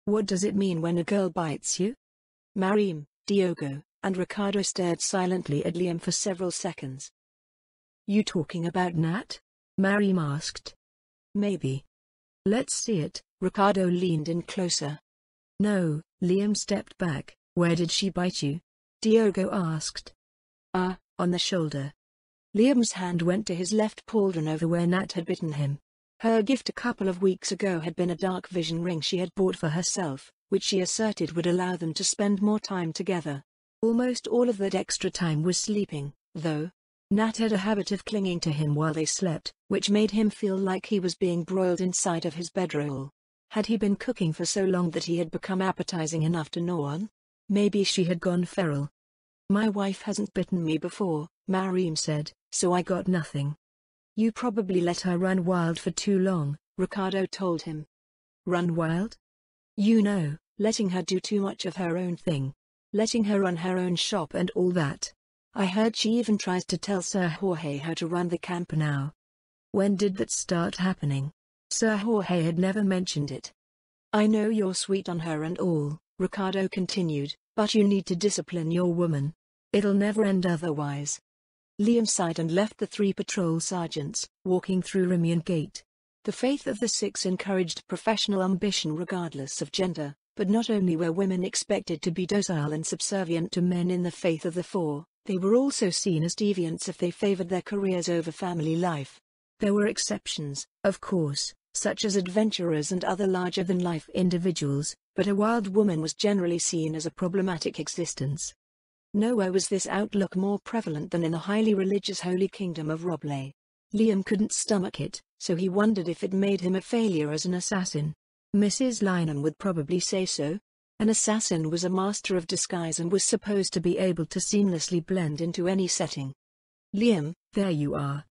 What does it mean when a girl bites you? Marim, Diogo, and Ricardo stared silently at Liam for several seconds. You talking about Nat? Marim asked. Maybe. Let's see it. Ricardo leaned in closer. No, Liam stepped back. Where did she bite you? Diogo asked. On the shoulder. Liam's hand went to his left pauldron over where Nat had bitten him. Her gift a couple of weeks ago had been a dark vision ring she had bought for herself, which she asserted would allow them to spend more time together. Almost all of that extra time was sleeping, though. Nat had a habit of clinging to him while they slept, which made him feel like he was being broiled inside of his bedroll. Had he been cooking for so long that he had become appetizing enough to gnaw on? Maybe she had gone feral. My wife hasn't bitten me before, Marim said, so I got nothing. You probably let her run wild for too long, Ricardo told him. Run wild? You know, letting her do too much of her own thing. Letting her run her own shop and all that. I heard she even tries to tell Sir Jorge how to run the camp now. When did that start happening? Sir Jorge had never mentioned it. I know you're sweet on her and all, Ricardo continued, but you need to discipline your woman. It'll never end otherwise. Liam sighed and left the 3 patrol sergeants, walking through Rimian Gate. The faith of the Six encouraged professional ambition regardless of gender, but not only were women expected to be docile and subservient to men in the faith of the Four, they were also seen as deviants if they favored their careers over family life. There were exceptions, of course, such as adventurers and other larger-than-life individuals, but a wild woman was generally seen as a problematic existence. Nowhere was this outlook more prevalent than in the highly religious Holy Kingdom of Roble. Liam couldn't stomach it, so he wondered if it made him a failure as an assassin. Mrs. Lynham would probably say so. An assassin was a master of disguise and was supposed to be able to seamlessly blend into any setting. Liam, there you are.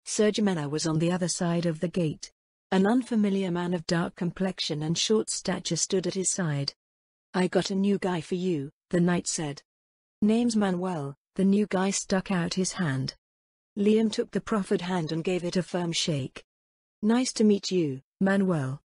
Sir Jimena was on the other side of the gate. An unfamiliar man of dark complexion and short stature stood at his side. I got a new guy for you, the knight said. Name's Manuel. The new guy stuck out his hand. Liam took the proffered hand and gave it a firm shake. Nice to meet you, Manuel.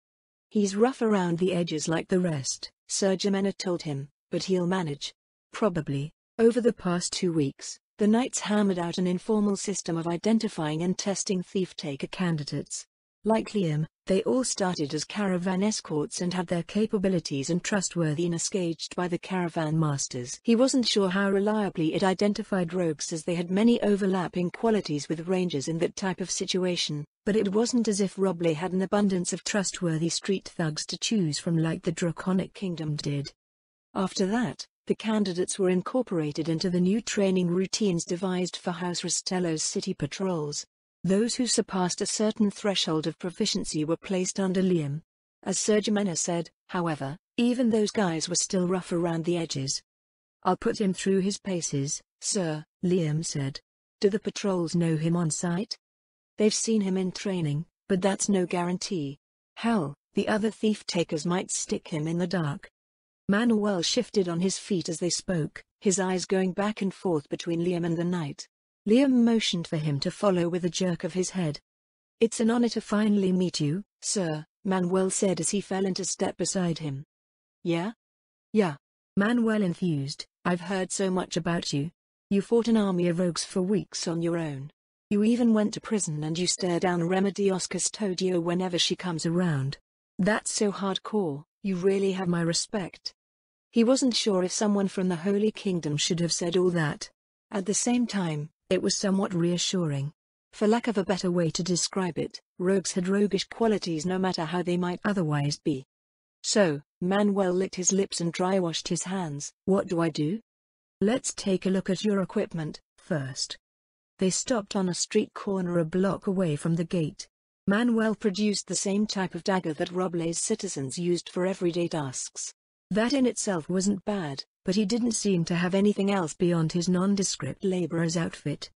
He's rough around the edges like the rest, Sir Jimena told him, but he'll manage. Probably. Over the past 2 weeks, the knights hammered out an informal system of identifying and testing thief-taker candidates. Like Liam, they all started as caravan escorts and had their capabilities and trustworthiness gauged by the caravan masters. He wasn't sure how reliably it identified rogues as they had many overlapping qualities with rangers in that type of situation, but it wasn't as if Roble had an abundance of trustworthy street thugs to choose from like the Draconic Kingdom did. After that, the candidates were incorporated into the new training routines devised for House Rastello's city patrols. Those who surpassed a certain threshold of proficiency were placed under Liam. As Sir Jimena said, however, even those guys were still rough around the edges. I'll put him through his paces, sir, Liam said. Do the patrols know him on sight? They've seen him in training, but that's no guarantee. Hell, the other thief-takers might stick him in the dark. Manuel shifted on his feet as they spoke, his eyes going back and forth between Liam and the knight. Liam motioned for him to follow with a jerk of his head. It's an honor to finally meet you, sir, Manuel said as he fell into step beside him. Yeah? Yeah. Manuel enthused. I've heard so much about you. You fought an army of rogues for weeks on your own. You even went to prison and you stare down Remedios Custodio whenever she comes around. That's so hardcore, you really have my respect. He wasn't sure if someone from the Holy Kingdom should have said all that. At the same time, it was somewhat reassuring. For lack of a better way to describe it, rogues had roguish qualities no matter how they might otherwise be. So, Manuel licked his lips and dry-washed his hands. What do I do? Let's take a look at your equipment, first. They stopped on a street corner a block away from the gate. Manuel produced the same type of dagger that Roble's citizens used for everyday tasks. That in itself wasn't bad, but he didn't seem to have anything else beyond his nondescript laborer's outfit.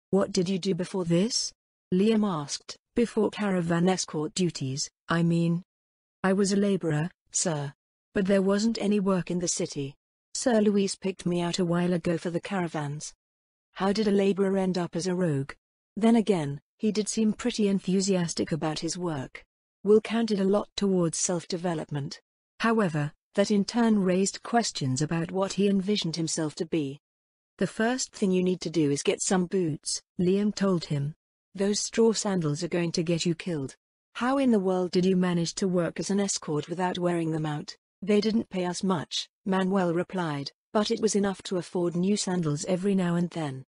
What did you do before this? Liam asked. Before caravan escort duties, I mean. I was a laborer, sir. But there wasn't any work in the city. Sir Luis picked me out a while ago for the caravans. How did a laborer end up as a rogue? Then again, he did seem pretty enthusiastic about his work. Will counted a lot towards self-development. However, that in turn raised questions about what he envisioned himself to be. "The first thing you need to do is get some boots," Liam told him. "Those straw sandals are going to get you killed." "How in the world did you manage to work as an escort without wearing them out?" "They didn't pay us much," Manuel replied, "but it was enough to afford new sandals every now and then."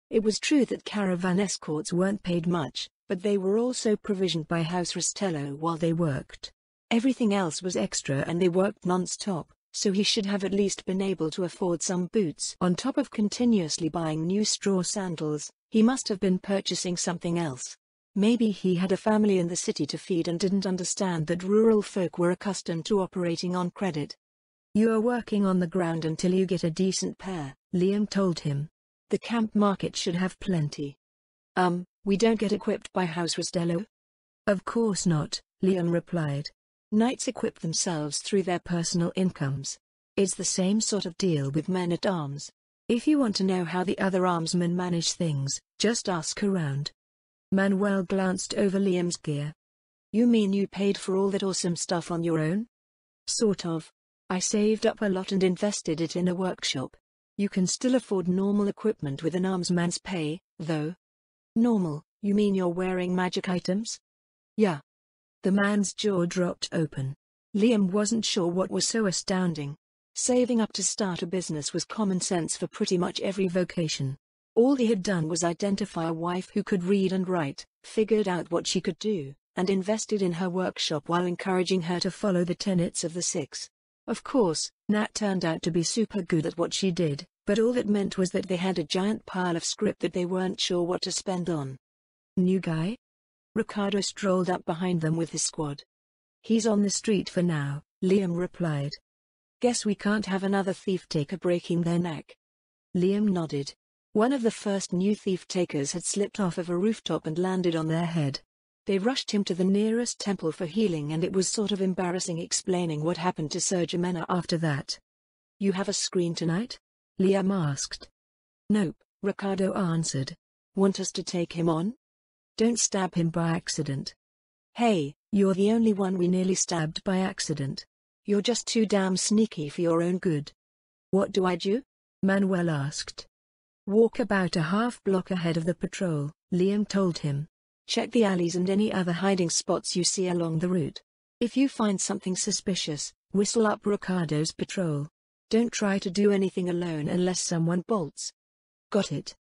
It was true that caravan escorts weren't paid much, but they were also provisioned by House Rastello while they worked. Everything else was extra and they worked non-stop, so he should have at least been able to afford some boots. On top of continuously buying new straw sandals, he must have been purchasing something else. Maybe he had a family in the city to feed and didn't understand that rural folk were accustomed to operating on credit. "You are working on the ground until you get a decent pair," Liam told him. "The camp market should have plenty." We don't get equipped by House Rastello?" "Of course not," Liam replied. "Knights equip themselves through their personal incomes. It's the same sort of deal with men-at-arms. If you want to know how the other armsmen manage things, just ask around." Manuel glanced over Liam's gear. "You mean you paid for all that awesome stuff on your own?" "Sort of. I saved up a lot and invested it in a workshop. You can still afford normal equipment with an armsman's pay, though." "Normal, you mean you're wearing magic items?" "Yeah." The man's jaw dropped open. Liam wasn't sure what was so astounding. Saving up to start a business was common sense for pretty much every vocation. All he had done was identify a wife who could read and write, figured out what she could do, and invested in her workshop while encouraging her to follow the tenets of the Six. Of course, Nat turned out to be super good at what she did, but all that meant was that they had a giant pile of script that they weren't sure what to spend on. "New guy?" Ricardo strolled up behind them with his squad. "He's on the street for now," Liam replied. "Guess we can't have another thief-taker breaking their neck." Liam nodded. One of the first new thief-takers had slipped off of a rooftop and landed on their head. They rushed him to the nearest temple for healing and it was sort of embarrassing explaining what happened to Sir Jimena after that. "You have a screen tonight?" Liam asked. "Nope," Ricardo answered. "Want us to take him on?" "Don't stab him by accident." "Hey, you're the only one we nearly stabbed by accident. You're just too damn sneaky for your own good." "What do I do?" Manuel asked. "Walk about a half block ahead of the patrol," Liam told him. "Check the alleys and any other hiding spots you see along the route. If you find something suspicious, whistle up Ricardo's patrol. Don't try to do anything alone unless someone bolts." "Got it."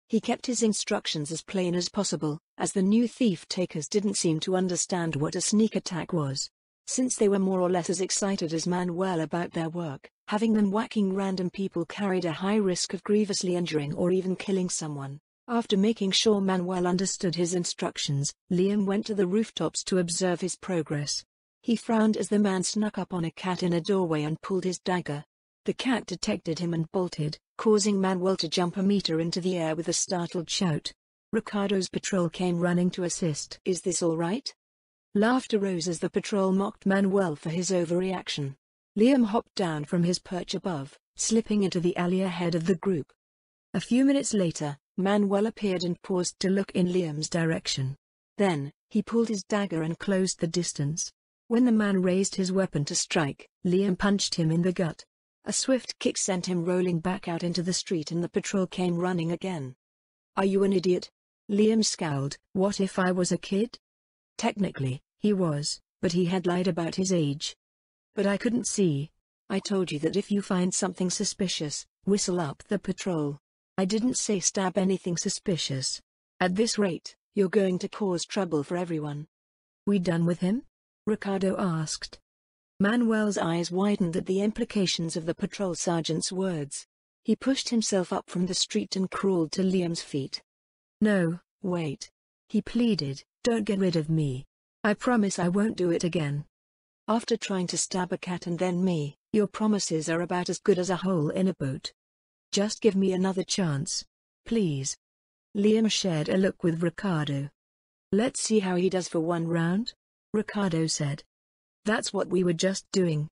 He kept his instructions as plain as possible, as the new thief-takers didn't seem to understand what a sneak attack was. Since they were more or less as excited as Manuel about their work, having them whacking random people carried a high risk of grievously injuring or even killing someone. After making sure Manuel understood his instructions, Liam went to the rooftops to observe his progress. He frowned as the man snuck up on a cat in a doorway and pulled his dagger. The cat detected him and bolted, causing Manuel to jump a meter into the air with a startled shout. Ricardo's patrol came running to assist. "Is this all right?" Laughter rose as the patrol mocked Manuel for his overreaction. Liam hopped down from his perch above, slipping into the alley ahead of the group. A few minutes later, Manuel appeared and paused to look in Liam's direction. Then, he pulled his dagger and closed the distance. When the man raised his weapon to strike, Liam punched him in the gut. A swift kick sent him rolling back out into the street and the patrol came running again. "Are you an idiot?" Liam scowled. "What if I was a kid?" Technically, he was, but he had lied about his age. "But I couldn't see. I told you that if you find something suspicious, whistle up the patrol. I didn't say stab anything suspicious. At this rate, you're going to cause trouble for everyone." "We done with him?" Ricardo asked. Manuel's eyes widened at the implications of the patrol sergeant's words. He pushed himself up from the street and crawled to Liam's feet. "No, wait," he pleaded, "don't get rid of me. I promise I won't do it again. After trying to stab a cat and then me, your promises are about as good as a hole in a boat. Just give me another chance. Please." Liam shared a look with Ricardo. "Let's see how he does for one round," Ricardo said. "That's what we were just doing."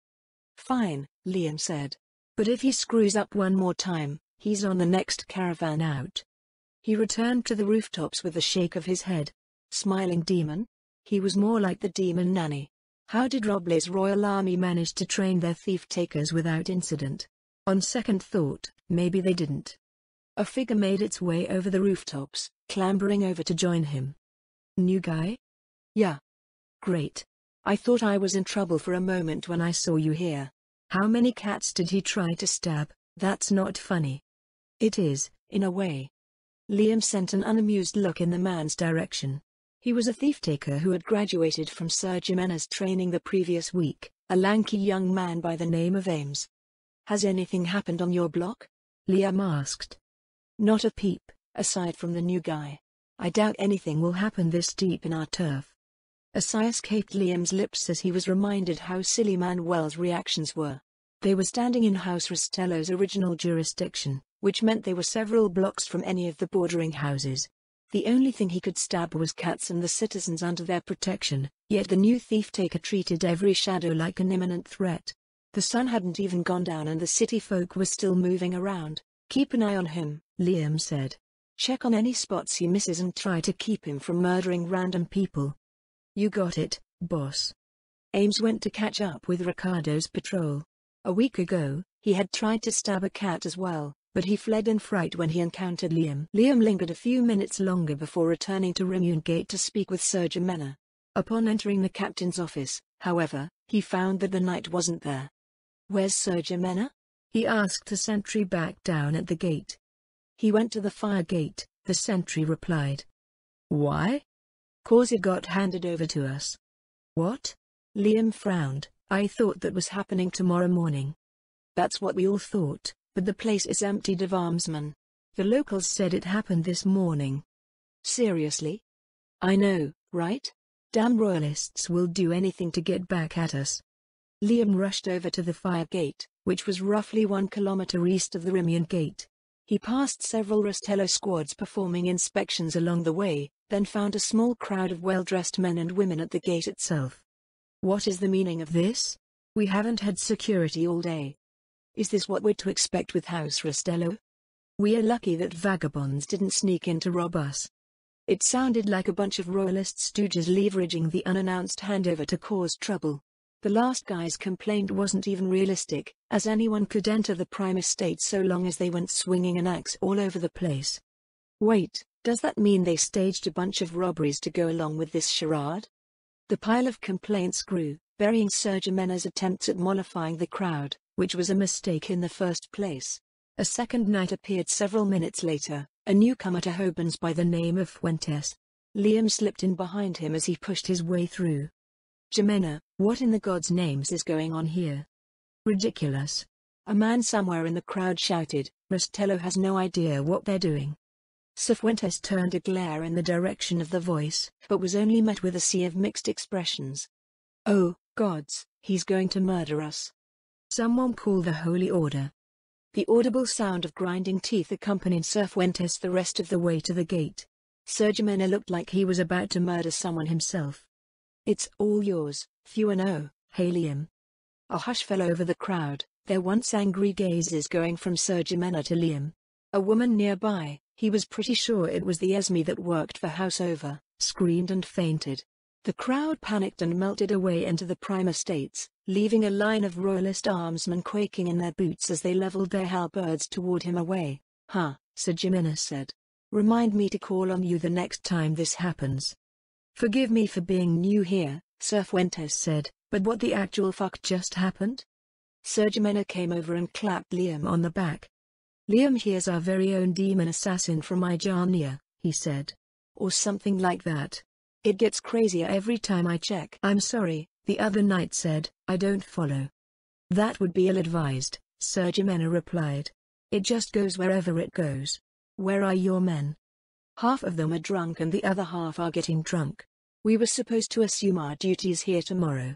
"Fine," Liam said. "But if he screws up one more time, he's on the next caravan out." He returned to the rooftops with a shake of his head. Smiling demon? He was more like the demon nanny. How did Roble's royal army manage to train their thief-takers without incident? On second thought, maybe they didn't. A figure made its way over the rooftops, clambering over to join him. New guy? Yeah. Great. I thought I was in trouble for a moment when I saw you here. How many cats did he try to stab? That's not funny. It is, in a way. Liam sent an unamused look in the man's direction. He was a thief-taker who had graduated from Sir Jimenez's training the previous week, a lanky young man by the name of Ames. Has anything happened on your block? Liam asked. Not a peep, aside from the new guy. I doubt anything will happen this deep in our turf. A sigh escaped Liam's lips as he was reminded how silly Manuel's reactions were. They were standing in House Rastello's original jurisdiction, which meant they were several blocks from any of the bordering houses. The only thing he could stab was cats and the citizens under their protection, yet the new thief-taker treated every shadow like an imminent threat. The sun hadn't even gone down and the city folk were still moving around. Keep an eye on him, Liam said. Check on any spots he misses and try to keep him from murdering random people. You got it, boss. Ames went to catch up with Ricardo's patrol. A week ago, he had tried to stab a cat as well, but he fled in fright when he encountered Liam. Liam lingered a few minutes longer before returning to Rimmune Gate to speak with Sir Jimena. Upon entering the captain's office, however, he found that the knight wasn't there. Where's Sir Jimena? He asked the sentry back down at the gate. He went to the fire gate, the sentry replied. Why? 'Cause it got handed over to us. What? Liam frowned. I thought that was happening tomorrow morning. That's what we all thought, but the place is emptied of armsmen. The locals said it happened this morning. Seriously? I know, right? Damn royalists will do anything to get back at us. Liam rushed over to the fire gate, which was roughly 1 kilometer east of the Rimmune Gate. He passed several Rastello squads performing inspections along the way, then found a small crowd of well-dressed men and women at the gate itself. What is the meaning of this? We haven't had security all day. Is this what we're to expect with House Rastello? We are lucky that vagabonds didn't sneak in to rob us. It sounded like a bunch of royalist stooges leveraging the unannounced handover to cause trouble. The last guy's complaint wasn't even realistic, as anyone could enter the prime estate so long as they went swinging an axe all over the place. Wait, does that mean they staged a bunch of robberies to go along with this charade? The pile of complaints grew, burying Sir Jimena's attempts at mollifying the crowd, which was a mistake in the first place. A second knight appeared several minutes later, a newcomer to Hobans by the name of Fuentes. Liam slipped in behind him as he pushed his way through. Jimena, what in the gods' names is going on here? Ridiculous. A man somewhere in the crowd shouted. Rastello has no idea what they're doing. Sir Fuentes turned a glare in the direction of the voice, but was only met with a sea of mixed expressions. Oh, gods, he's going to murder us. Someone call the Holy Order. The audible sound of grinding teeth accompanied Sir Fuentes the rest of the way to the gate. Sir Jimena looked like he was about to murder someone himself. It's all yours, Fuano, hey Liam. A hush fell over the crowd, their once angry gazes going from Sir Jimena to Liam. A woman nearby, he was pretty sure it was the Esme that worked for House Over, screamed and fainted. The crowd panicked and melted away into the prime estates, leaving a line of royalist armsmen quaking in their boots as they leveled their halberds toward him away. Sir Jimena said. Remind me to call on you the next time this happens. Forgive me for being new here, Sir Fuentes said, but what the actual fuck just happened? Sir Jimena came over and clapped Liam on the back. Liam, here's our very own demon assassin from Ijania, he said. Or something like that. It gets crazier every time I check. I'm sorry, the other knight said, I don't follow. That would be ill-advised, Sir Jimena replied. It just goes wherever it goes. Where are your men? Half of them are drunk and the other half are getting drunk. We were supposed to assume our duties here tomorrow.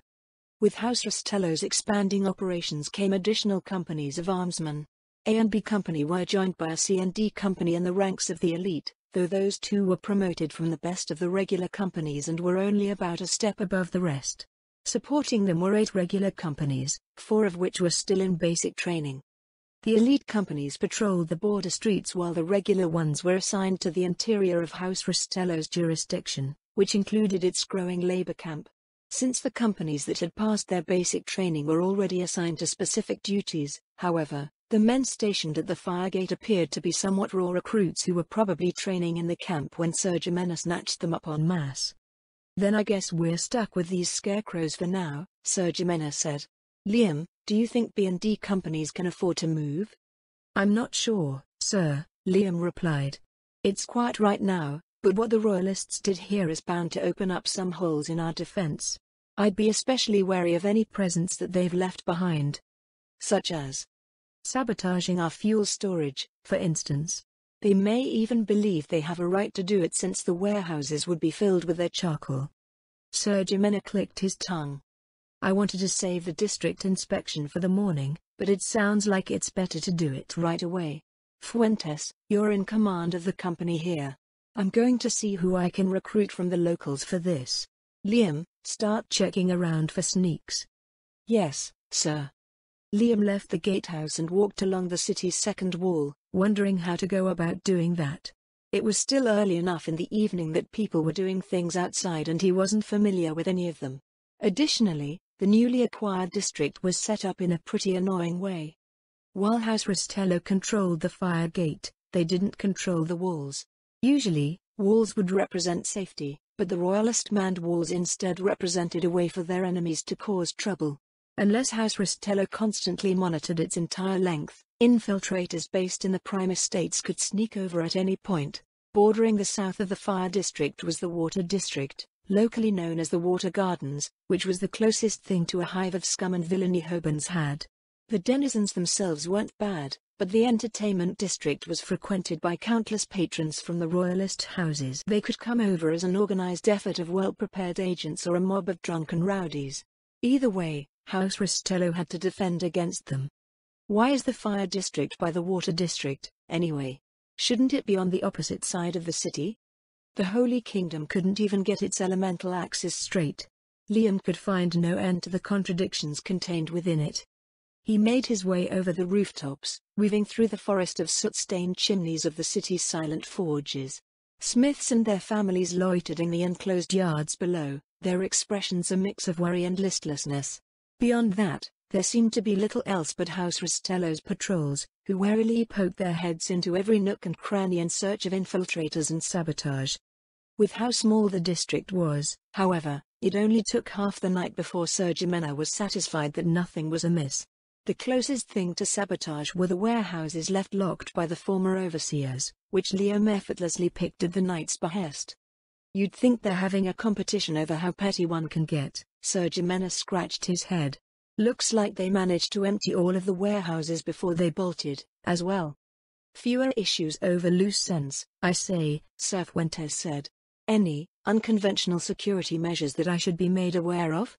With House Rastello's expanding operations came additional companies of armsmen. A and B Company were joined by a C and D Company in the ranks of the elite, though those two were promoted from the best of the regular companies and were only about a step above the rest. Supporting them were 8 regular companies, 4 of which were still in basic training. The elite companies patrolled the border streets while the regular ones were assigned to the interior of House Rastello's jurisdiction, which included its growing labor camp. Since the companies that had passed their basic training were already assigned to specific duties, however, the men stationed at the fire gate appeared to be somewhat raw recruits who were probably training in the camp when Sir Jimena snatched them up en masse. "Then I guess we're stuck with these scarecrows for now," Sir Jimena said. "Liam, do you think B&D companies can afford to move?" "I'm not sure, sir," Liam replied. "It's quiet right now, but what the Royalists did here is bound to open up some holes in our defense. I'd be especially wary of any presence that they've left behind. Such as sabotaging our fuel storage, for instance. They may even believe they have a right to do it since the warehouses would be filled with their charcoal." Sir Jimena clicked his tongue. "I wanted to save the district inspection for the morning, but it sounds like it's better to do it right away. Fuentes, you're in command of the company here. I'm going to see who I can recruit from the locals for this. Liam, start checking around for sneaks." "Yes, sir." Liam left the gatehouse and walked along the city's second wall, wondering how to go about doing that. It was still early enough in the evening that people were doing things outside and he wasn't familiar with any of them. Additionally, the newly acquired district was set up in a pretty annoying way. While House Rastello controlled the fire gate, they didn't control the walls. Usually, walls would represent safety, but the Royalist-manned walls instead represented a way for their enemies to cause trouble. Unless House Rastello constantly monitored its entire length, infiltrators based in the Prime Estates could sneak over at any point. Bordering the south of the fire district was the Water District, locally known as the Water Gardens, which was the closest thing to a hive of scum and villainy Hobans had. The denizens themselves weren't bad, but the entertainment district was frequented by countless patrons from the Royalist houses. They could come over as an organized effort of well-prepared agents or a mob of drunken rowdies. Either way, House Rastello had to defend against them. Why is the fire district by the water district, anyway? Shouldn't it be on the opposite side of the city? The Holy Kingdom couldn't even get its elemental axis straight. Liam could find no end to the contradictions contained within it. He made his way over the rooftops, weaving through the forest of soot-stained chimneys of the city's silent forges. Smiths and their families loitered in the enclosed yards below, their expressions a mix of worry and listlessness. Beyond that, there seemed to be little else but House Rastello's patrols, who warily poked their heads into every nook and cranny in search of infiltrators and sabotage. With how small the district was, however, it only took half the night before Sir Jimena was satisfied that nothing was amiss. The closest thing to sabotage were the warehouses left locked by the former overseers, which Liam effortlessly picked at the knight's behest. "You'd think they're having a competition over how petty one can get," Sir Jimena scratched his head. "Looks like they managed to empty all of the warehouses before they bolted, as well. Fewer issues over loose ends, I say," Sir Fuentes said. "Any unconventional security measures that I should be made aware of?"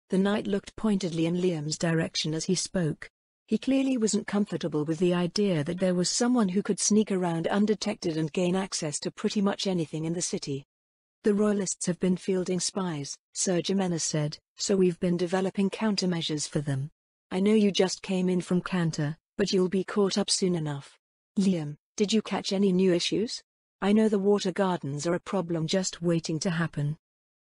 The knight looked pointedly in Liam's direction as he spoke. He clearly wasn't comfortable with the idea that there was someone who could sneak around undetected and gain access to pretty much anything in the city. "The Royalists have been fielding spies," Sir Jimena said, "so we've been developing countermeasures for them. I know you just came in from Cantor, but you'll be caught up soon enough. Liam, did you catch any new issues? I know the water gardens are a problem just waiting to happen."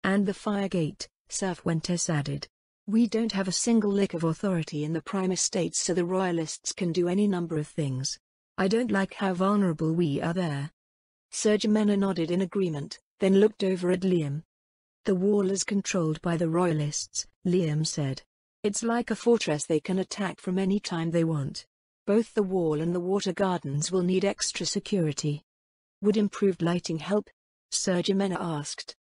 "And the fire gate," Sir Fuentes added. "We don't have a single lick of authority in the Prime Estates, so the Royalists can do any number of things. I don't like how vulnerable we are there." Sir Jimena nodded in agreement, then looked over at Liam. "The wall is controlled by the Royalists," Liam said. "It's like a fortress they can attack from any time they want. Both the wall and the water gardens will need extra security." "Would improved lighting help?" Sir Jimena asked.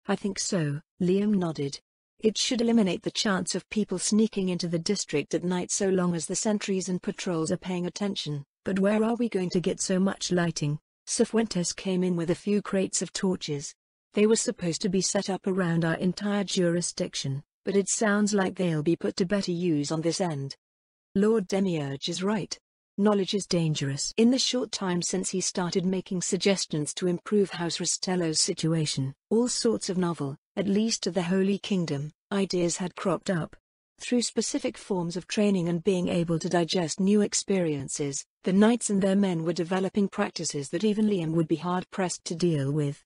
"I think so," Liam nodded. "It should eliminate the chance of people sneaking into the district at night so long as the sentries and patrols are paying attention. But where are we going to get so much lighting?" Sir Fuentes came in with a few crates of torches. "They were supposed to be set up around our entire jurisdiction, but it sounds like they'll be put to better use on this end." Lord Demiurge is right. Knowledge is dangerous. In the short time since he started making suggestions to improve House Rastello's situation, all sorts of novel, at least to the Holy Kingdom, ideas had cropped up. Through specific forms of training and being able to digest new experiences, the knights and their men were developing practices that even Liam would be hard-pressed to deal with.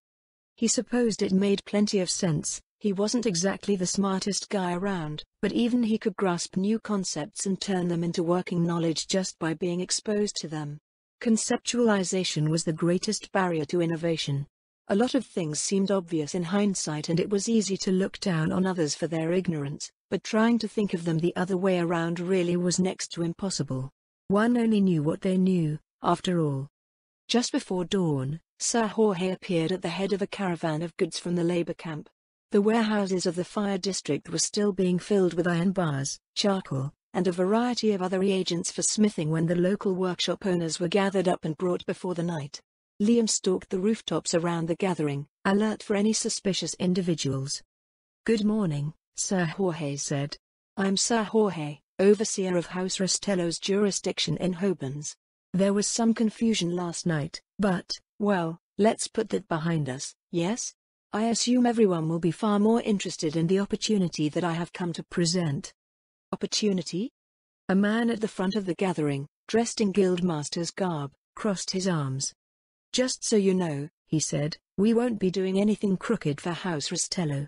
He supposed it made plenty of sense. He wasn't exactly the smartest guy around, but even he could grasp new concepts and turn them into working knowledge just by being exposed to them. Conceptualization was the greatest barrier to innovation. A lot of things seemed obvious in hindsight and it was easy to look down on others for their ignorance, but trying to think of them the other way around really was next to impossible. One only knew what they knew, after all. Just before dawn, Sir Jorge appeared at the head of a caravan of goods from the labor camp. The warehouses of the fire district were still being filled with iron bars, charcoal, and a variety of other reagents for smithing when the local workshop owners were gathered up and brought before the night. Liam stalked the rooftops around the gathering, alert for any suspicious individuals. "Good morning," Sir Jorge said. "I'm Sir Jorge, overseer of House Rastello's jurisdiction in Hobans. There was some confusion last night, but, well, let's put that behind us, yes? I assume everyone will be far more interested in the opportunity that I have come to present." "Opportunity?" A man at the front of the gathering, dressed in Guildmaster's garb, crossed his arms. "Just so you know," he said, "we won't be doing anything crooked for House Rastello."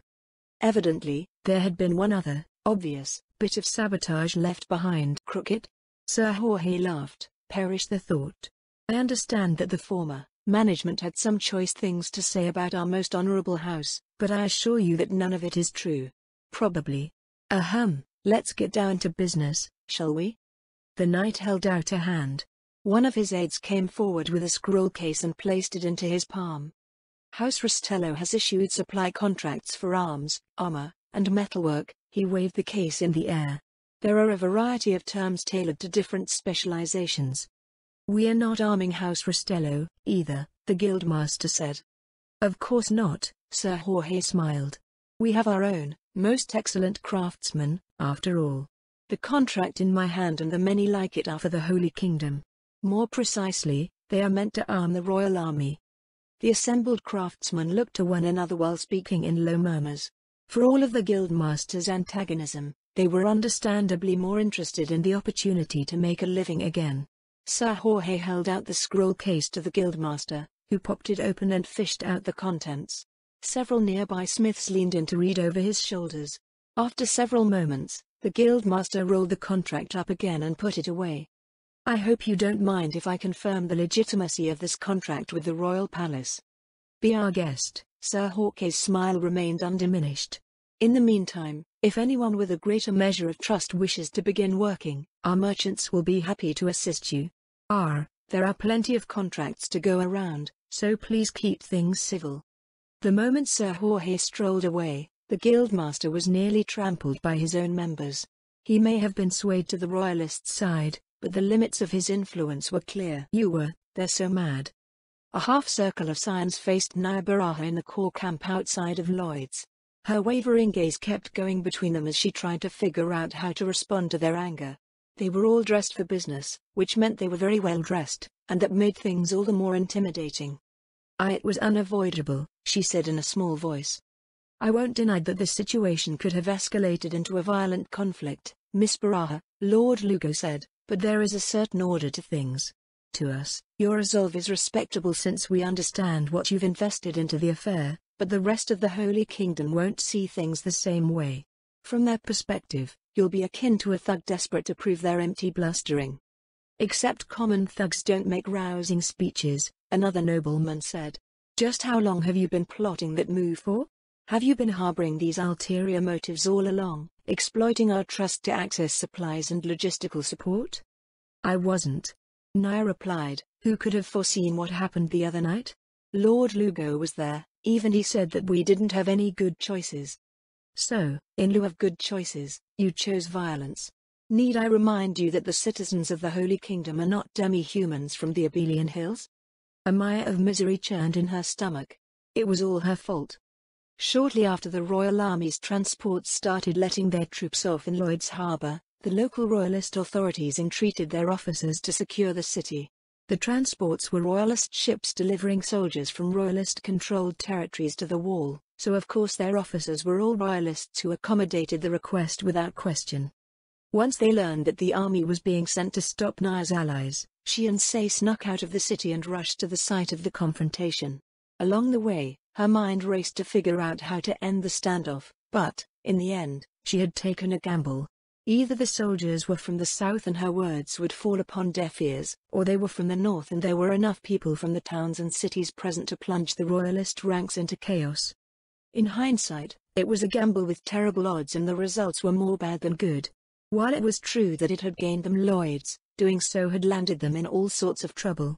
Evidently, there had been one other, obvious, bit of sabotage left behind. "Crooked?" Sir Jorge laughed. "Perish the thought. I understand that the former management had some choice things to say about our most honorable house, but I assure you that none of it is true." "Probably. Ahem, let's get down to business, shall we?" The knight held out a hand. One of his aides came forward with a scroll case and placed it into his palm. "House Rastello has issued supply contracts for arms, armor, and metalwork." He waved the case in the air. "There are a variety of terms tailored to different specializations." "We are not arming House Rastello, either," the Guildmaster said. "Of course not," Sir Jorge smiled. "We have our own, most excellent craftsmen, after all. The contract in my hand and the many like it are for the Holy Kingdom. More precisely, they are meant to arm the royal army." The assembled craftsmen looked to one another while speaking in low murmurs. For all of the Guildmaster's antagonism, they were understandably more interested in the opportunity to make a living again. Sir Jorge held out the scroll case to the Guildmaster, who popped it open and fished out the contents. Several nearby smiths leaned in to read over his shoulders. After several moments, the Guildmaster rolled the contract up again and put it away. "I hope you don't mind if I confirm the legitimacy of this contract with the Royal Palace." "Be our guest." Sir Jorge's smile remained undiminished. "In the meantime, if anyone with a greater measure of trust wishes to begin working, our merchants will be happy to assist you. There are plenty of contracts to go around, so please keep things civil." The moment Sir Jorge strolled away, the Guildmaster was nearly trampled by his own members. He may have been swayed to the royalist side, but the limits of his influence were clear. "They're so mad." A half-circle of scions faced Nia Baraha in the core camp outside of Lloyd's. Her wavering gaze kept going between them as she tried to figure out how to respond to their anger. They were all dressed for business, which meant they were very well dressed, and that made things all the more intimidating. "It was unavoidable," she said in a small voice. "I won't deny that the situation could have escalated into a violent conflict, Miss Baraha," Lord Lugo said, "but there is a certain order to things. To us, your resolve is respectable since we understand what you've invested into the affair, but the rest of the Holy Kingdom won't see things the same way. From their perspective, you'll be akin to a thug desperate to prove their empty blustering." "Except common thugs don't make rousing speeches," another nobleman said. "Just how long have you been plotting that move for? Have you been harboring these ulterior motives all along, exploiting our trust to access supplies and logistical support?" "I wasn't," Nia replied. "Who could have foreseen what happened the other night? Lord Lugo was there, even he said that we didn't have any good choices." "So, in lieu of good choices, you chose violence. Need I remind you that the citizens of the Holy Kingdom are not demi-humans from the Abelian Hills?" A mire of misery churned in her stomach. It was all her fault. Shortly after the Royal Army's transports started letting their troops off in Lloyd's Harbour, the local royalist authorities entreated their officers to secure the city. The transports were royalist ships delivering soldiers from royalist-controlled territories to the wall, so of course their officers were all royalists who accommodated the request without question. Once they learned that the army was being sent to stop Nia's allies, she and Say snuck out of the city and rushed to the site of the confrontation. Along the way, Her mind raced to figure out how to end the standoff, but, in the end, she had taken a gamble. Either the soldiers were from the south and her words would fall upon deaf ears, or they were from the north and there were enough people from the towns and cities present to plunge the royalist ranks into chaos. In hindsight, it was a gamble with terrible odds and the results were more bad than good. While it was true that it had gained them Lloyds, doing so had landed them in all sorts of trouble.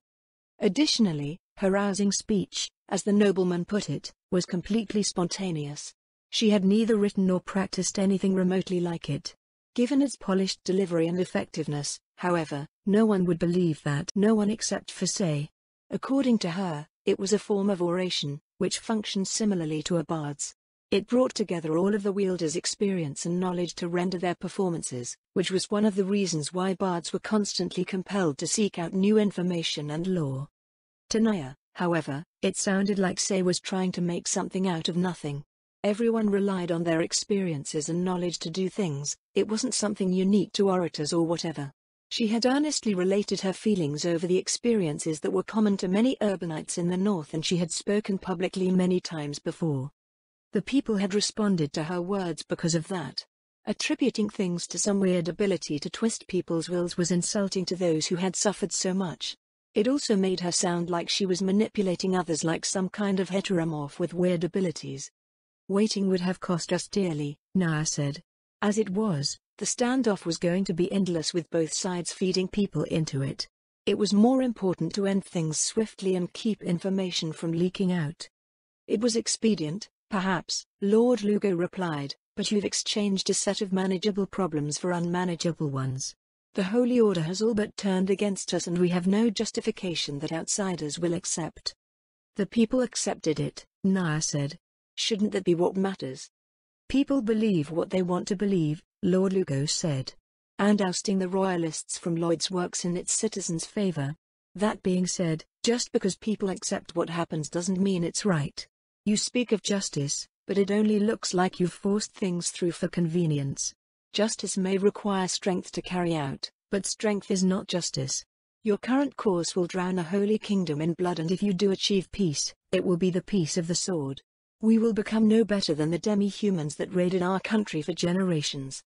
Additionally, her rousing speech, as the nobleman put it, was completely spontaneous. She had neither written nor practiced anything remotely like it. Given its polished delivery and effectiveness, however, no one would believe that. No one except Fasay. According to her, it was a form of oration, which functioned similarly to a bard's. It brought together all of the wielder's experience and knowledge to render their performances, which was one of the reasons why bards were constantly compelled to seek out new information and lore. To Naya, however, it sounded like Say was trying to make something out of nothing. Everyone relied on their experiences and knowledge to do things, it wasn't something unique to orators or whatever. She had earnestly related her feelings over the experiences that were common to many urbanites in the north and she had spoken publicly many times before. The people had responded to her words because of that. Attributing things to some weird ability to twist people's wills was insulting to those who had suffered so much. It also made her sound like she was manipulating others like some kind of heteromorph with weird abilities. Waiting would have cost us dearly, Naya said. As it was, the standoff was going to be endless with both sides feeding people into it. It was more important to end things swiftly and keep information from leaking out. It was expedient, perhaps, Lord Lugo replied, but you've exchanged a set of manageable problems for unmanageable ones. The Holy Order has all but turned against us and we have no justification that outsiders will accept. The people accepted it, Naya said. Shouldn't that be what matters? People believe what they want to believe, Lord Lugo said. And ousting the royalists from Lloyd's works in its citizens' favor. That being said, just because people accept what happens doesn't mean it's right. You speak of justice, but it only looks like you've forced things through for convenience. Justice may require strength to carry out, but strength is not justice. Your current course will drown a holy kingdom in blood and if you do achieve peace, it will be the peace of the sword. We will become no better than the demi-humans that raided our country for generations.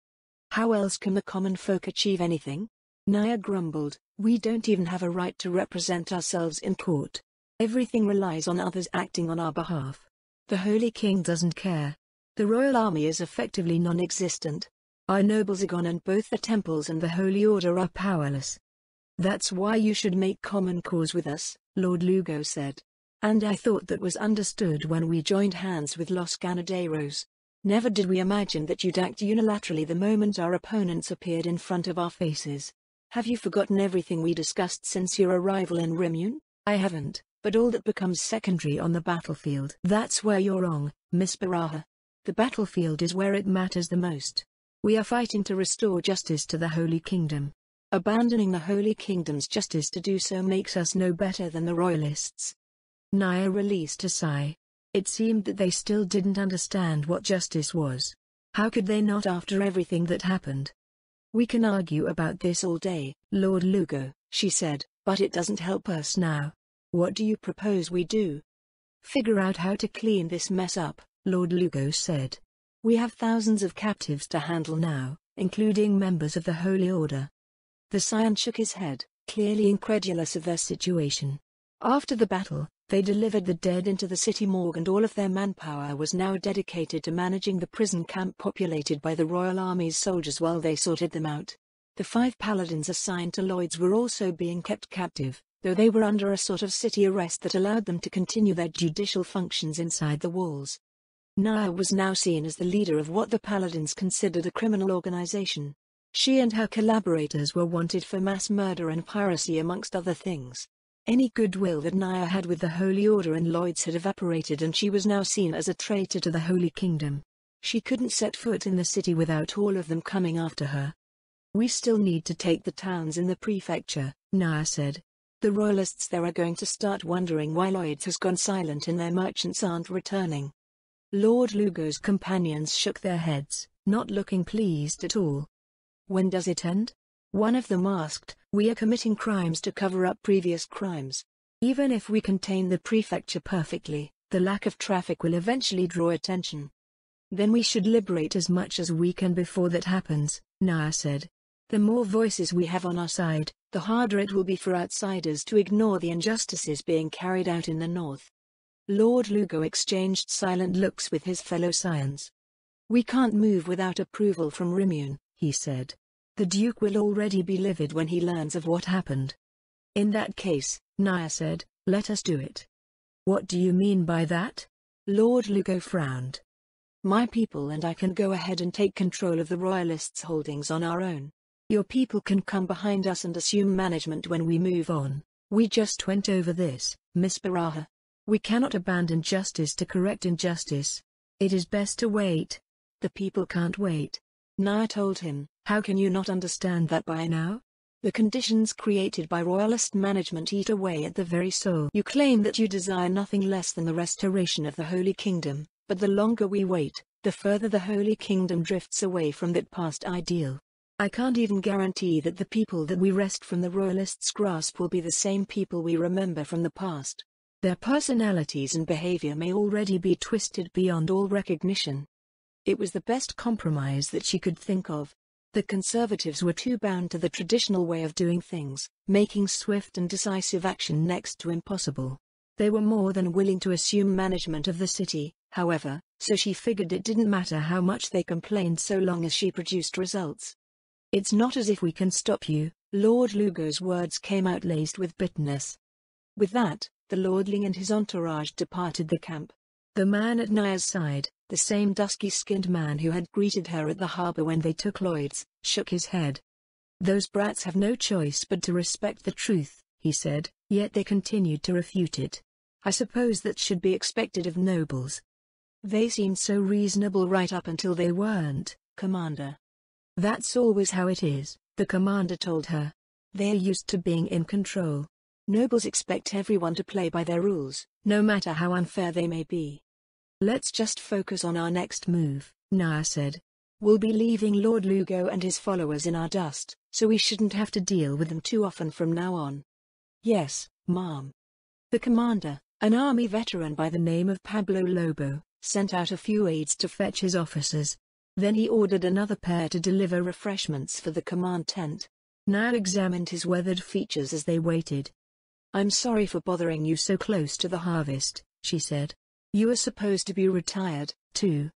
How else can the common folk achieve anything? Naya grumbled, we don't even have a right to represent ourselves in court. Everything relies on others acting on our behalf. The Holy King doesn't care. The royal army is effectively non-existent. Our nobles are gone and both the temples and the Holy Order are powerless. That's why you should make common cause with us, Lord Lugo said. And I thought that was understood when we joined hands with Los Ganaderos. Never did we imagine that you'd act unilaterally the moment our opponents appeared in front of our faces. Have you forgotten everything we discussed since your arrival in Rimune? I haven't, but all that becomes secondary on the battlefield. That's where you're wrong, Miss Baraha. The battlefield is where it matters the most. We are fighting to restore justice to the Holy Kingdom. Abandoning the Holy Kingdom's justice to do so makes us no better than the royalists. Naya released a sigh. It seemed that they still didn't understand what justice was. How could they not after everything that happened? We can argue about this all day, Lord Lugo, she said, but it doesn't help us now. What do you propose we do? Figure out how to clean this mess up, Lord Lugo said. We have thousands of captives to handle now, including members of the Holy Order. The Scion shook his head, clearly incredulous of their situation. After the battle, they delivered the dead into the city morgue and all of their manpower was now dedicated to managing the prison camp populated by the Royal Army's soldiers while they sorted them out. The 5 paladins assigned to Lloyd's were also being kept captive, though they were under a sort of city arrest that allowed them to continue their judicial functions inside the walls. Naya was now seen as the leader of what the paladins considered a criminal organization. She and her collaborators were wanted for mass murder and piracy amongst other things. Any goodwill that Naya had with the Holy Order and Lloyd's had evaporated and she was now seen as a traitor to the Holy Kingdom. She couldn't set foot in the city without all of them coming after her. We still need to take the towns in the prefecture, Naya said. The royalists there are going to start wondering why Lloyd's has gone silent and their merchants aren't returning. Lord Lugo's companions shook their heads, not looking pleased at all. When does it end? One of them asked. We are committing crimes to cover up previous crimes. Even if we contain the prefecture perfectly, The lack of traffic will eventually draw attention. Then we should liberate as much as we can before that happens, Naya said. The more voices we have on our side, the harder it will be for outsiders to ignore the injustices being carried out in the north. Lord Lugo exchanged silent looks with his fellow scions. We can't move without approval from Rimune, he said. The Duke will already be livid when he learns of what happened. In that case, Naya said, let us do it. What do you mean by that? Lord Lugo frowned. My people and I can go ahead and take control of the Royalists' holdings on our own. Your people can come behind us and assume management when we move on. We just went over this, Miss Baraha. We cannot abandon justice to correct injustice. It is best to wait. The people can't wait. Naya told him. How can you not understand that by now? The conditions created by Royalist management eat away at the very soul. You claim that you desire nothing less than the restoration of the Holy Kingdom, but the longer we wait, the further the Holy Kingdom drifts away from that past ideal. I can't even guarantee that the people that we wrest from the Royalists' grasp will be the same people we remember from the past. Their personalities and behavior may already be twisted beyond all recognition. It was the best compromise that she could think of. The Conservatives were too bound to the traditional way of doing things, making swift and decisive action next to impossible. They were more than willing to assume management of the city, however, so she figured it didn't matter how much they complained so long as she produced results. It's not as if we can stop you, Lord Lugo's words came out laced with bitterness. With that, the lordling and his entourage departed the camp. The man at Naya's side, the same dusky-skinned man who had greeted her at the harbour when they took Lloyd's, shook his head. Those brats have no choice but to respect the truth, he said, yet they continued to refute it. I suppose that should be expected of nobles. They seemed so reasonable right up until they weren't, Commander. That's always how it is, the commander told her. They're used to being in control. Nobles expect everyone to play by their rules, no matter how unfair they may be. Let's just focus on our next move, Naya said. We'll be leaving Lord Lugo and his followers in our dust, so we shouldn't have to deal with them too often from now on. Yes, ma'am. The commander, an army veteran by the name of Pablo Lobo, sent out a few aides to fetch his officers. Then he ordered another pair to deliver refreshments for the command tent. Naya examined his weathered features as they waited. I'm sorry for bothering you so close to the harvest, she said. You were supposed to be retired, too.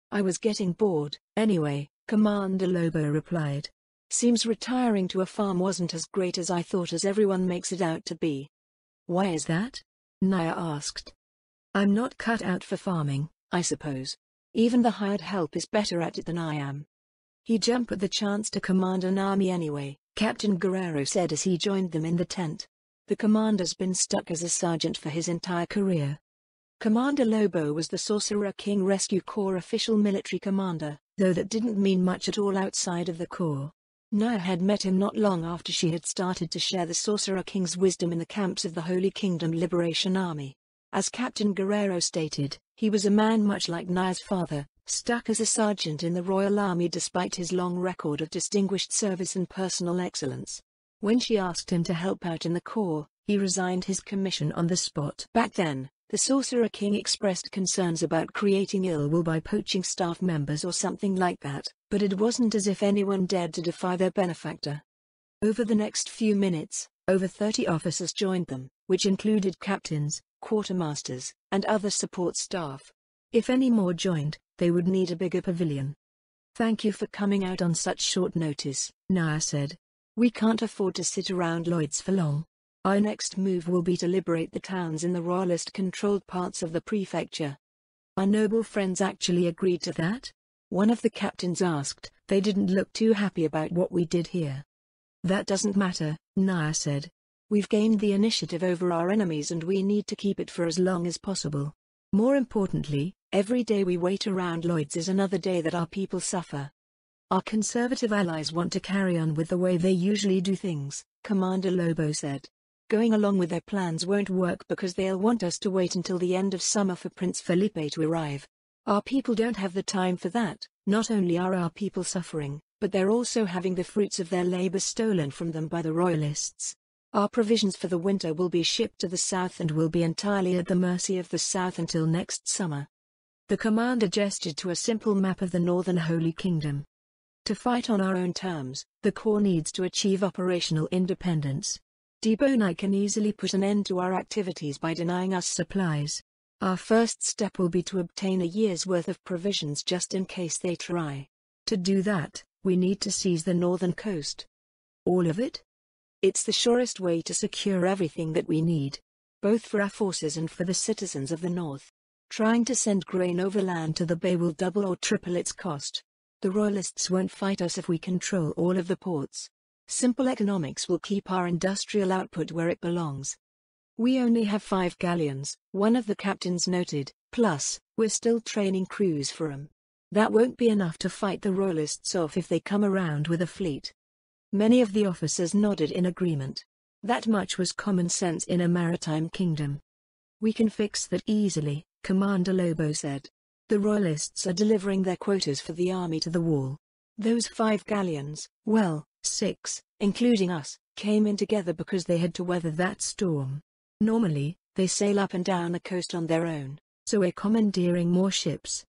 I was getting bored, anyway, Commander Lobo replied. Seems retiring to a farm wasn't as great as I thought as everyone makes it out to be. Why is that? Naya asked. I'm not cut out for farming, I suppose. Even the hired help is better at it than I am. He'd jump at the chance to command an army anyway, Captain Guerrero said as he joined them in the tent. The commander's been stuck as a sergeant for his entire career. Commander Lobo was the Sorcerer King Rescue Corps official military commander, though that didn't mean much at all outside of the Corps. Naya had met him not long after she had started to share the Sorcerer King's wisdom in the camps of the Holy Kingdom Liberation Army. As Captain Guerrero stated, he was a man much like Naya's father, stuck as a sergeant in the Royal Army despite his long record of distinguished service and personal excellence. When she asked him to help out in the Corps, he resigned his commission on the spot. Back then, the Sorcerer King expressed concerns about creating ill will by poaching staff members or something like that, but it wasn't as if anyone dared to defy their benefactor. Over the next few minutes, over 30 officers joined them, which included captains, quartermasters, and other support staff. If any more joined, they would need a bigger pavilion. Thank you for coming out on such short notice, Naya said. We can't afford to sit around Lloyd's for long. Our next move will be to liberate the towns in the Royalist-controlled parts of the prefecture. Our noble friends actually agreed to that? One of the captains asked. They didn't look too happy about what we did here. That doesn't matter, Naya said. We've gained the initiative over our enemies and we need to keep it for as long as possible. More importantly, every day we wait around Lloyd's is another day that our people suffer. Our conservative allies want to carry on with the way they usually do things, Commander Lobo said. Going along with their plans won't work because they'll want us to wait until the end of summer for Prince Felipe to arrive. Our people don't have the time for that. Not only are our people suffering, but they're also having the fruits of their labor stolen from them by the Royalists. Our provisions for the winter will be shipped to the south and will be entirely at the mercy of the south until next summer. The commander gestured to a simple map of the northern Holy Kingdom. To fight on our own terms, the Corps needs to achieve operational independence. Debonai can easily put an end to our activities by denying us supplies. Our first step will be to obtain a year's worth of provisions just in case they try. To do that, we need to seize the northern coast. All of it? It's the surest way to secure everything that we need, both for our forces and for the citizens of the north. Trying to send grain overland to the bay will double or triple its cost. The Royalists won't fight us if we control all of the ports. Simple economics will keep our industrial output where it belongs. We only have 5 galleons, one of the captains noted, plus, we're still training crews for 'em. That won't be enough to fight the Royalists off if they come around with a fleet. Many of the officers nodded in agreement. That much was common sense in a maritime kingdom. We can fix that easily, Commander Lobo said. The Royalists are delivering their quotas for the army to the wall. Those 5 galleons, well, 6, including us, came in together because they had to weather that storm. Normally, they sail up and down the coast on their own, so we're commandeering more ships.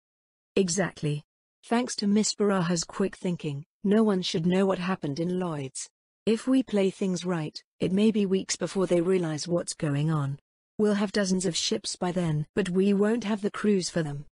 Exactly. Thanks to Miss Baraha's quick thinking, no one should know what happened in Lloyd's. If we play things right, it may be weeks before they realize what's going on. We'll have dozens of ships by then, but we won't have the crews for them.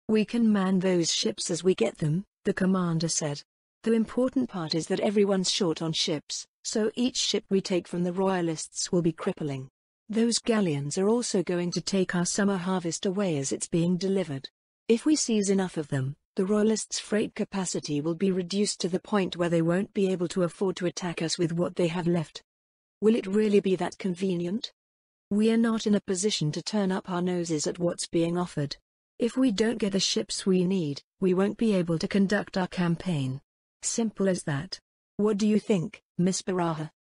We can man those ships as we get them, the commander said. The important part is that everyone's short on ships, so each ship we take from the Royalists will be crippling. Those galleons are also going to take our summer harvest away as it's being delivered. If we seize enough of them, the Royalists' freight capacity will be reduced to the point where they won't be able to afford to attack us with what they have left. Will it really be that convenient? We are not in a position to turn up our noses at what's being offered. If we don't get the ships we need, we won't be able to conduct our campaign. Simple as that. What do you think, Miss Baraha?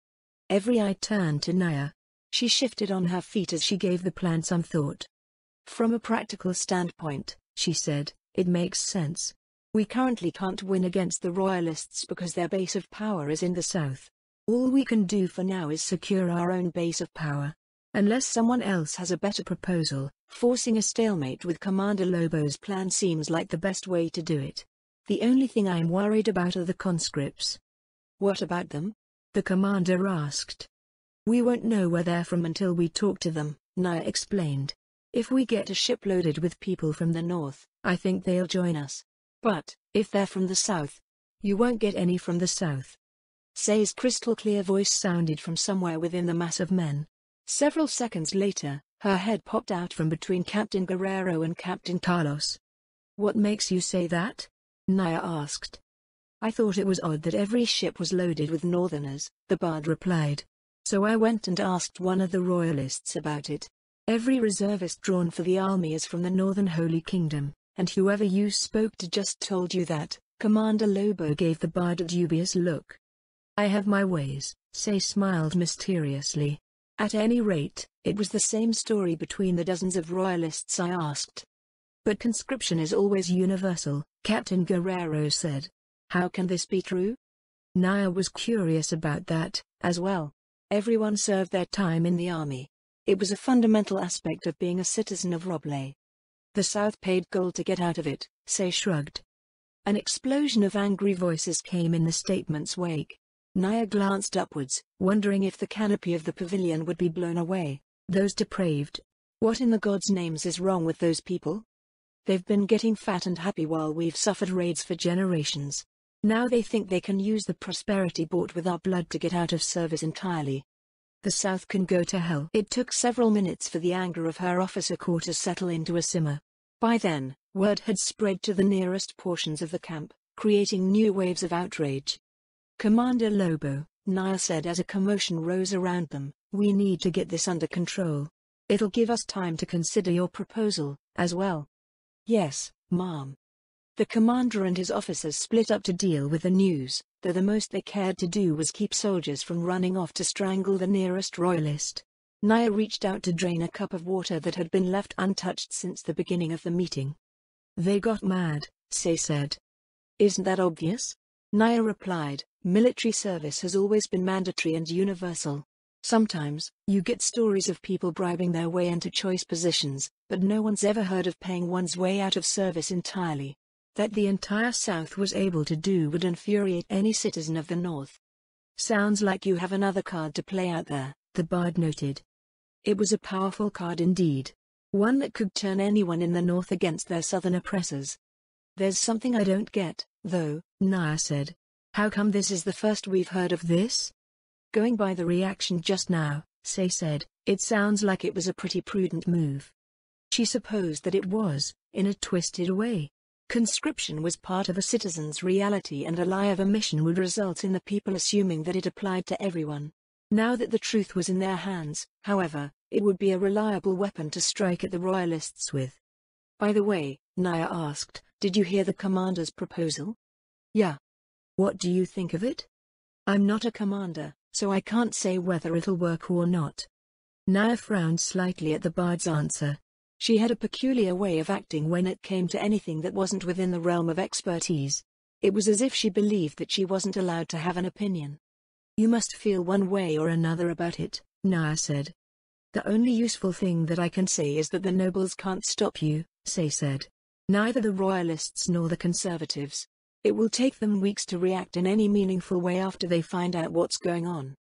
Every eye turned to Naya. She shifted on her feet as she gave the plan some thought. From a practical standpoint, she said, it makes sense. We currently can't win against the Royalists because their base of power is in the south. All we can do for now is secure our own base of power. Unless someone else has a better proposal, forcing a stalemate with Commander Lobo's plan seems like the best way to do it. The only thing I'm worried about are the conscripts. What about them? The commander asked. We won't know where they're from until we talk to them, Naya explained. If we get a ship loaded with people from the north, I think they'll join us. But, if they're from the south, you won't get any from the south. Say's crystal-clear voice sounded from somewhere within the mass of men. Several seconds later, her head popped out from between Captain Guerrero and Captain Carlos. What makes you say that? Naya asked. I thought it was odd that every ship was loaded with northerners, the bard replied. So I went and asked one of the Royalists about it. Every reservist drawn for the army is from the northern Holy Kingdom, and whoever you spoke to just told you that. Commander Lobo gave the bard a dubious look. I have my ways, Say smiled mysteriously. At any rate, it was the same story between the dozens of Royalists I asked. But conscription is always universal, Captain Guerrero said. How can this be true? Naya was curious about that, as well. Everyone served their time in the army. It was a fundamental aspect of being a citizen of Roblé. The South paid gold to get out of it, Say shrugged. An explosion of angry voices came in the statement's wake. Naya glanced upwards, wondering if the canopy of the pavilion would be blown away. Those depraved. What in the gods' names is wrong with those people? They've been getting fat and happy while we've suffered raids for generations. Now they think they can use the prosperity bought with our blood to get out of service entirely. The South can go to hell. It took several minutes for the anger of her officer corps to settle into a simmer. By then, word had spread to the nearest portions of the camp, creating new waves of outrage. Commander Lobo, Naya said as a commotion rose around them, we need to get this under control. It'll give us time to consider your proposal, as well. Yes, ma'am. The commander and his officers split up to deal with the news, though the most they cared to do was keep soldiers from running off to strangle the nearest royalist. Naya reached out to drain a cup of water that had been left untouched since the beginning of the meeting. They got mad, Say said. Isn't that obvious? Naya replied, military service has always been mandatory and universal. Sometimes, you get stories of people bribing their way into choice positions, but no one's ever heard of paying one's way out of service entirely. That the entire South was able to do would infuriate any citizen of the North. Sounds like you have another card to play out there, the bard noted. It was a powerful card indeed. One that could turn anyone in the North against their southern oppressors. There's something I don't get, though, Naya said. How come this is the first we've heard of this? Going by the reaction just now, Say said, it sounds like it was a pretty prudent move. She supposed that it was, in a twisted way. Conscription was part of a citizen's reality, and a lie of omission would result in the people assuming that it applied to everyone. Now that the truth was in their hands, however, it would be a reliable weapon to strike at the royalists with. By the way, Naya asked, did you hear the commander's proposal? Yeah. What do you think of it? I'm not a commander, so I can't say whether it'll work or not. Naya frowned slightly at the bard's answer. She had a peculiar way of acting when it came to anything that wasn't within the realm of expertise. It was as if she believed that she wasn't allowed to have an opinion. You must feel one way or another about it, Naya said. The only useful thing that I can say is that the nobles can't stop you, Say said. Neither the royalists nor the conservatives. It will take them weeks to react in any meaningful way after they find out what's going on.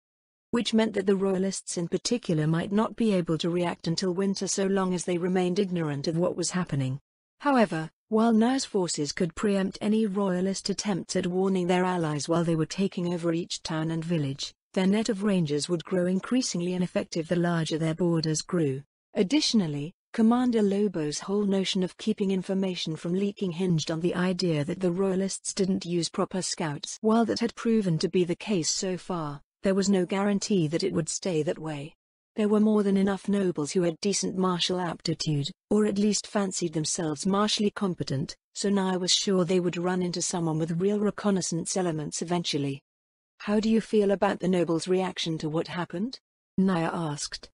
Which meant that the royalists in particular might not be able to react until winter, so long as they remained ignorant of what was happening. However, while Naya's forces could preempt any royalist attempts at warning their allies while they were taking over each town and village, their net of rangers would grow increasingly ineffective the larger their borders grew. Additionally, Commander Lobo's whole notion of keeping information from leaking hinged on the idea that the royalists didn't use proper scouts. While that had proven to be the case so far, there was no guarantee that it would stay that way. There were more than enough nobles who had decent martial aptitude, or at least fancied themselves martially competent, so Naya was sure they would run into someone with real reconnaissance elements eventually. How do you feel about the nobles' reaction to what happened? Naya asked.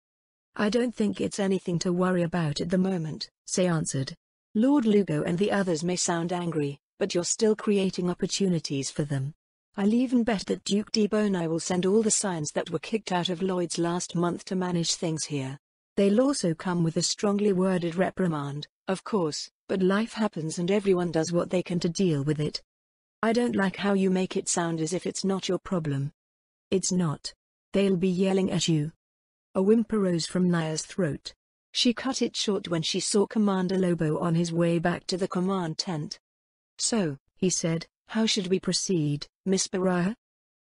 I don't think it's anything to worry about at the moment, Say answered. Lord Lugo and the others may sound angry, but you're still creating opportunities for them. I'll even bet that Duke Debonai will send all the scions that were kicked out of Lloyd's last month to manage things here. They'll also come with a strongly worded reprimand, of course, but life happens and everyone does what they can to deal with it. I don't like how you make it sound as if it's not your problem. It's not. They'll be yelling at you. A whimper rose from Naya's throat. She cut it short when she saw Commander Lobo on his way back to the command tent. So, he said, how should we proceed, Miss Baraha?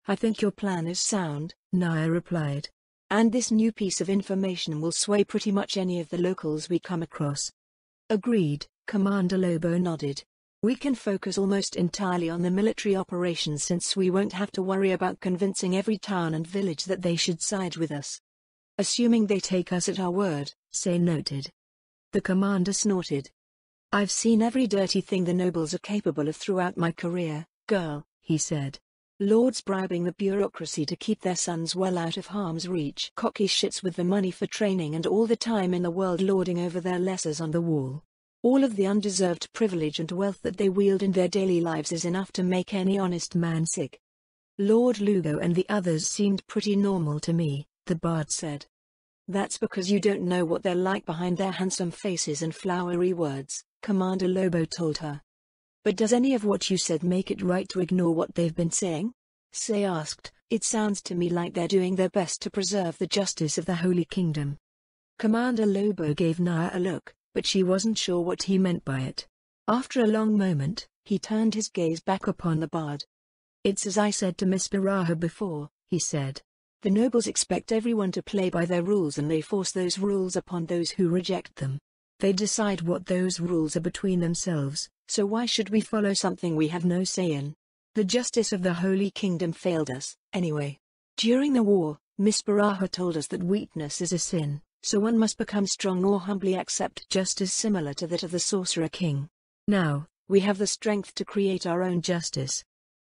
I think your plan is sound, Naya replied. And this new piece of information will sway pretty much any of the locals we come across. Agreed, Commander Lobo nodded. We can focus almost entirely on the military operations since we won't have to worry about convincing every town and village that they should side with us. Assuming they take us at our word, Say noted. The commander snorted. I've seen every dirty thing the nobles are capable of throughout my career, girl, he said. Lords bribing the bureaucracy to keep their sons well out of harm's reach. Cocky shits with the money for training and all the time in the world lording over their lessers on the wall. All of the undeserved privilege and wealth that they wield in their daily lives is enough to make any honest man sick. Lord Lugo and the others seemed pretty normal to me, the bard said. That's because you don't know what they're like behind their handsome faces and flowery words, Commander Lobo told her. But does any of what you said make it right to ignore what they've been saying? Say asked. It sounds to me like they're doing their best to preserve the justice of the Holy Kingdom. Commander Lobo gave Naya a look, but she wasn't sure what he meant by it. After a long moment, he turned his gaze back upon the bard. It's as I said to Miss Baraha before, he said. The nobles expect everyone to play by their rules and they force those rules upon those who reject them. They decide what those rules are between themselves, so why should we follow something we have no say in? The justice of the Holy Kingdom failed us, anyway. During the war, Miss Baraha told us that weakness is a sin, so one must become strong or humbly accept justice similar to that of the Sorcerer King. Now, we have the strength to create our own justice.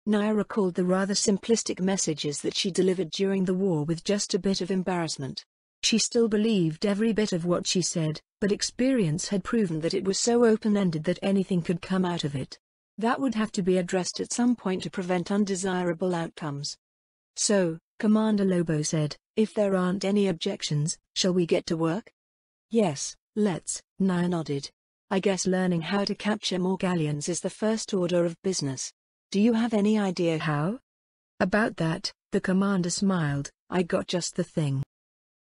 Naya recalled the rather simplistic messages that she delivered during the war with just a bit of embarrassment. She still believed every bit of what she said, but experience had proven that it was so open-ended that anything could come out of it. That would have to be addressed at some point to prevent undesirable outcomes. So, Commander Lobo said. If there aren't any objections, shall we get to work? Yes, let's, Naya nodded. I guess learning how to capture more galleons is the first order of business. Do you have any idea how? About that, the commander smiled. I got just the thing.